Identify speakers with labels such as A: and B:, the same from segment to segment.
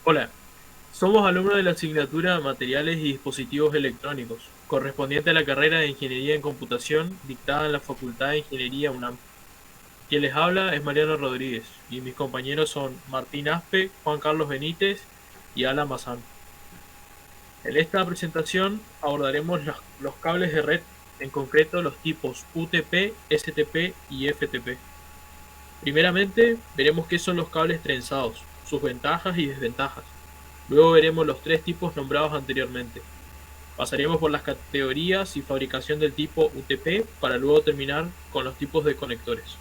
A: Hola, somos alumnos de la asignatura Materiales y Dispositivos Electrónicos, correspondiente a la carrera de Ingeniería en Computación dictada en la Facultad de Ingeniería UNAM. Quien les habla es Mariano Rodríguez y mis compañeros son Martín Aspe, Juan Carlos Benítez y Alan Bazán. En esta presentación abordaremos los cables de red, en concreto los tipos UTP, STP y FTP. Primeramente, veremos qué son los cables trenzados, sus ventajas y desventajas. Luego veremos los tres tipos nombrados anteriormente. Pasaremos por las categorías y fabricación del tipo UTP para luego terminar con los tipos de conectores.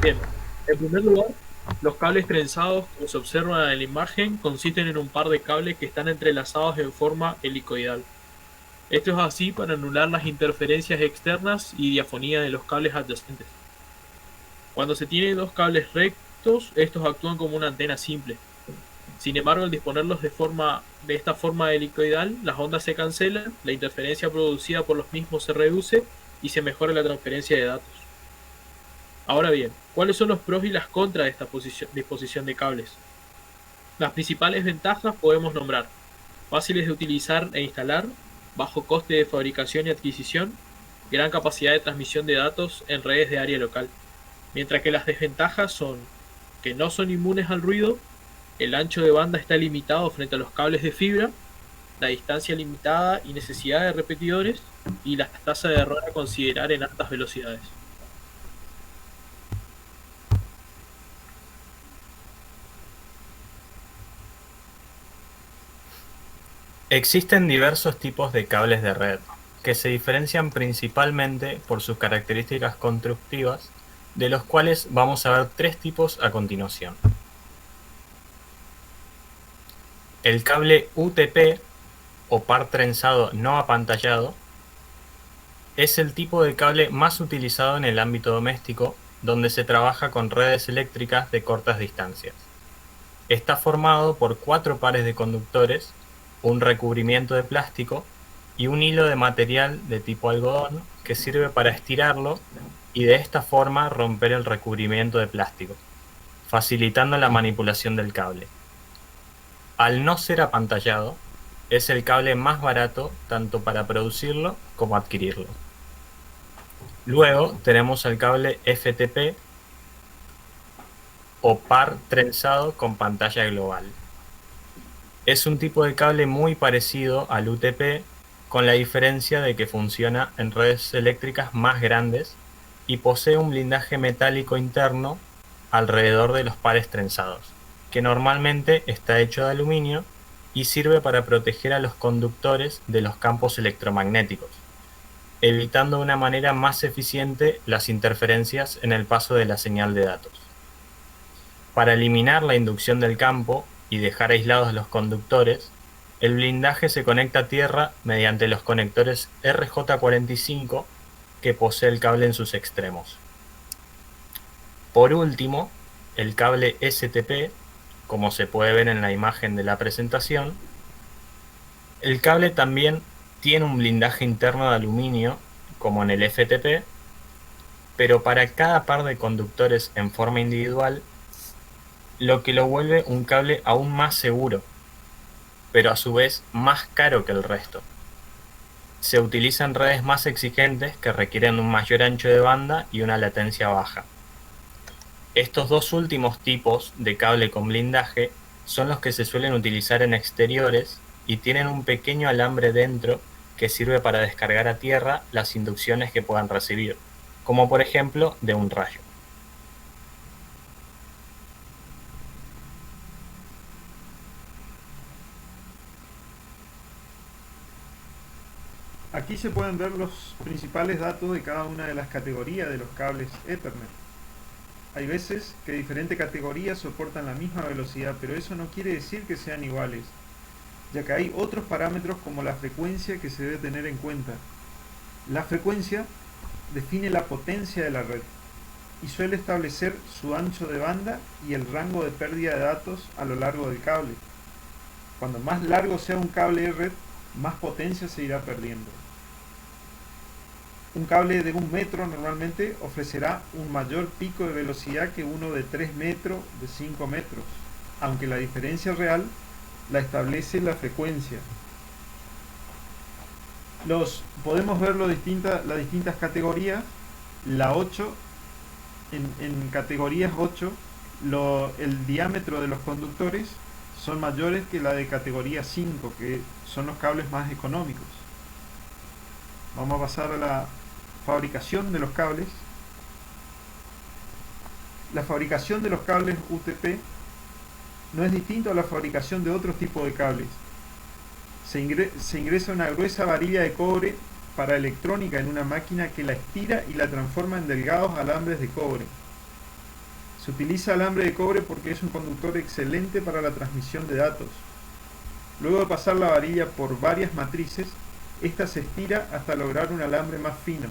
A: Bien, en primer lugar, los cables trenzados, como se observa en la imagen, consisten en un par de cables que están entrelazados en forma helicoidal. Esto es así para anular las interferencias externas y diafonía de los cables adyacentes. Cuando se tienen dos cables rectos, estos actúan como una antena simple. Sin embargo, al disponerlos de esta forma helicoidal, las ondas se cancelan, la interferencia producida por los mismos se reduce y se mejora la transferencia de datos. Ahora bien, ¿cuáles son los pros y las contras de esta disposición de cables? Las principales ventajas podemos nombrar: fáciles de utilizar e instalar, bajo coste de fabricación y adquisición, gran capacidad de transmisión de datos en redes de área local. Mientras que las desventajas son que no son inmunes al ruido, el ancho de banda está limitado frente a los cables de fibra, la distancia limitada y necesidad de repetidores, y la tasa de error a considerar en altas velocidades.
B: Existen diversos tipos de cables de red, que se diferencian principalmente por sus características constructivas, de los cuales vamos a ver tres tipos a continuación. El cable UTP, o par trenzado no apantallado, es el tipo de cable más utilizado en el ámbito doméstico, donde se trabaja con redes eléctricas de cortas distancias. Está formado por 4 pares de conductores, un recubrimiento de plástico y un hilo de material de tipo algodón que sirve para estirarlo y de esta forma romper el recubrimiento de plástico, facilitando la manipulación del cable. Al no ser apantallado, es el cable más barato tanto para producirlo como adquirirlo. Luego tenemos el cable FTP, o par trenzado con pantalla global. Es un tipo de cable muy parecido al UTP, con la diferencia de que funciona en redes eléctricas más grandes y posee un blindaje metálico interno alrededor de los pares trenzados, que normalmente está hecho de aluminio y sirve para proteger a los conductores de los campos electromagnéticos, evitando de una manera más eficiente las interferencias en el paso de la señal de datos. Para eliminar la inducción del campo y dejar aislados los conductores, el blindaje se conecta a tierra mediante los conectores RJ45 que posee el cable en sus extremos. Por último, el cable STP, como se puede ver en la imagen de la presentación, el cable también tiene un blindaje interno de aluminio, como en el FTP, pero para cada par de conductores en forma individual, lo que lo vuelve un cable aún más seguro, pero a su vez más caro que el resto. Se utilizan redes más exigentes que requieren un mayor ancho de banda y una latencia baja. Estos dos últimos tipos de cable con blindaje son los que se suelen utilizar en exteriores y tienen un pequeño alambre dentro que sirve para descargar a tierra las inducciones que puedan recibir, como por ejemplo de un rayo.
C: Aquí se pueden ver los principales datos de cada una de las categorías de los cables Ethernet. Hay veces que diferentes categorías soportan la misma velocidad, pero eso no quiere decir que sean iguales, ya que hay otros parámetros como la frecuencia que se debe tener en cuenta. La frecuencia define la potencia de la red y suele establecer su ancho de banda y el rango de pérdida de datos a lo largo del cable. Cuando más largo sea un cable de red, más potencia se irá perdiendo. Un cable de 1 metro normalmente ofrecerá un mayor pico de velocidad que uno de 3 metros, de 5 metros, aunque la diferencia real la establece la frecuencia. Podemos ver las distintas categorías. La 8, en categorías 8, el diámetro de los conductores son mayores que la de categoría 5, que son los cables más económicos. Vamos a pasar a la fabricación de los cables. La fabricación de los cables UTP no es distinto a la fabricación de otros tipos de cables. Se ingresa una gruesa varilla de cobre para electrónica en una máquina que la estira y la transforma en delgados alambres de cobre. Se utiliza alambre de cobre porque es un conductor excelente para la transmisión de datos. Luego de pasar la varilla por varias matrices, esta se estira hasta lograr un alambre más fino.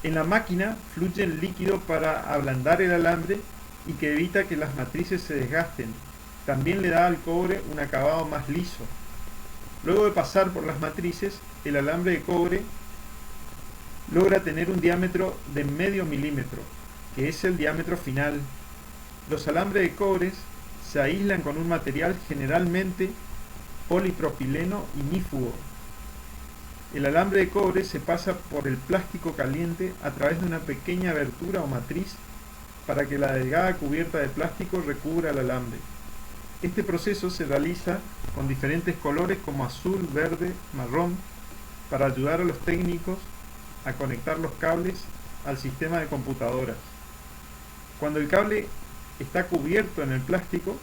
C: En la máquina fluye el líquido para ablandar el alambre y que evita que las matrices se desgasten. También le da al cobre un acabado más liso. Luego de pasar por las matrices, el alambre de cobre logra tener un diámetro de medio milímetro, que es el diámetro final. Los alambres de cobre se aíslan con un material generalmente polipropileno ignífugo. El alambre de cobre se pasa por el plástico caliente a través de una pequeña abertura o matriz para que la delgada cubierta de plástico recubra el alambre. Este proceso se realiza con diferentes colores como azul, verde, marrón, para ayudar a los técnicos a conectar los cables al sistema de computadoras. Cuando el cable está cubierto en el plástico,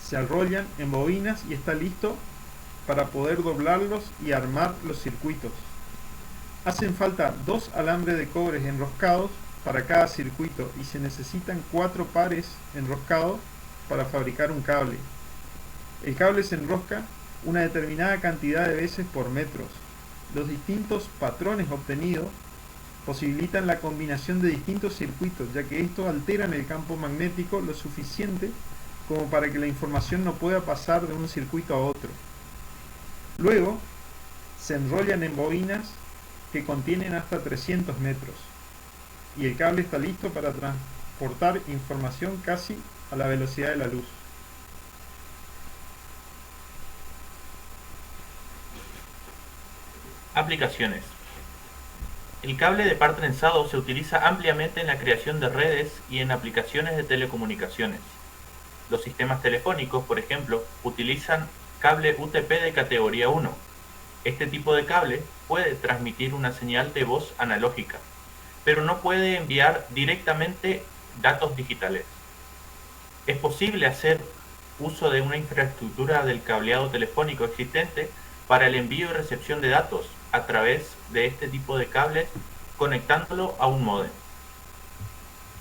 C: se enrollan en bobinas y está listo para poder doblarlos y armar los circuitos. Hacen falta 2 alambres de cobre enroscados para cada circuito y se necesitan 4 pares enroscados para fabricar un cable. El cable se enrosca una determinada cantidad de veces por metros. Los distintos patrones obtenidos posibilitan la combinación de distintos circuitos, ya que estos alteran el campo magnético lo suficiente como para que la información no pueda pasar de un circuito a otro. Luego, se enrollan en bobinas que contienen hasta 300 metros y el cable está listo para transportar información casi a la velocidad de la luz.
D: Aplicaciones. El cable de par trenzado se utiliza ampliamente en la creación de redes y en aplicaciones de telecomunicaciones. Los sistemas telefónicos, por ejemplo, utilizan cable UTP de categoría 1. Este tipo de cable puede transmitir una señal de voz analógica, pero no puede enviar directamente datos digitales. Es posible hacer uso de una infraestructura del cableado telefónico existente para el envío y recepción de datos a través de este tipo de cables conectándolo a un módem.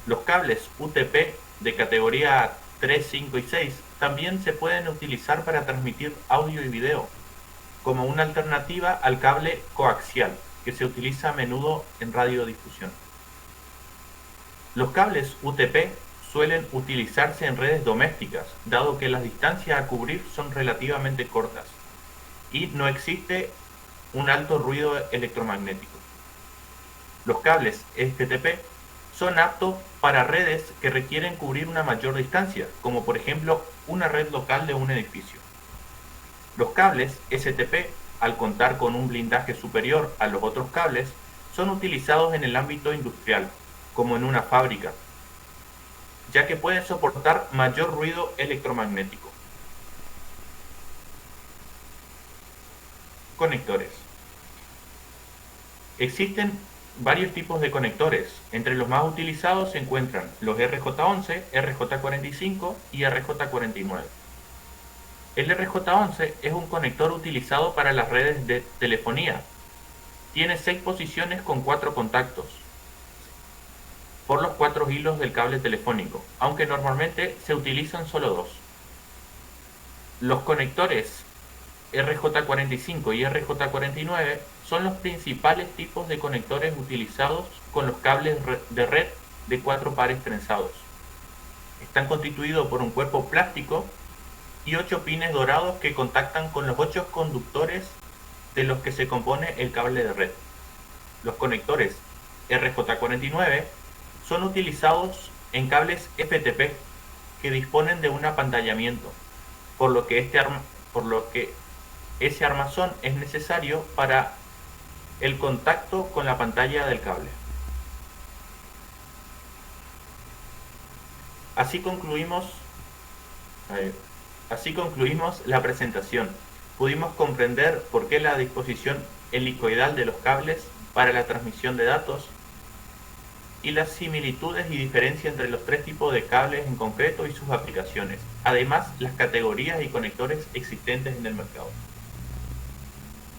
D: Los cables UTP de categoría 3, 5 y 6 también se pueden utilizar para transmitir audio y video, como una alternativa al cable coaxial, que se utiliza a menudo en radiodifusión. Los cables UTP suelen utilizarse en redes domésticas, dado que las distancias a cubrir son relativamente cortas y no existe un alto ruido electromagnético. Los cables STP son aptos para redes que requieren cubrir una mayor distancia, como por ejemplo una red local de un edificio. Los cables STP, al contar con un blindaje superior a los otros cables, son utilizados en el ámbito industrial, como en una fábrica, ya que pueden soportar mayor ruido electromagnético. Conectores. Existen varios tipos de conectores. Entre los más utilizados se encuentran los RJ11, RJ45 y RJ49. El RJ11 es un conector utilizado para las redes de telefonía. Tiene 6 posiciones con 4 contactos por los 4 hilos del cable telefónico, aunque normalmente se utilizan solo 2. Los conectores RJ45 y RJ49 son los principales tipos de conectores utilizados con los cables de red de 4 pares trenzados. Están constituidos por un cuerpo plástico y 8 pines dorados que contactan con los 8 conductores de los que se compone el cable de red. Los conectores RJ49 son utilizados en cables FTP que disponen de un apantallamiento, por lo que ese armazón es necesario para el contacto con la pantalla del cable. Así concluimos la presentación. Pudimos comprender por qué la disposición helicoidal de los cables para la transmisión de datos y las similitudes y diferencias entre los tres tipos de cables en concreto y sus aplicaciones. Además, las categorías y conectores existentes en el mercado.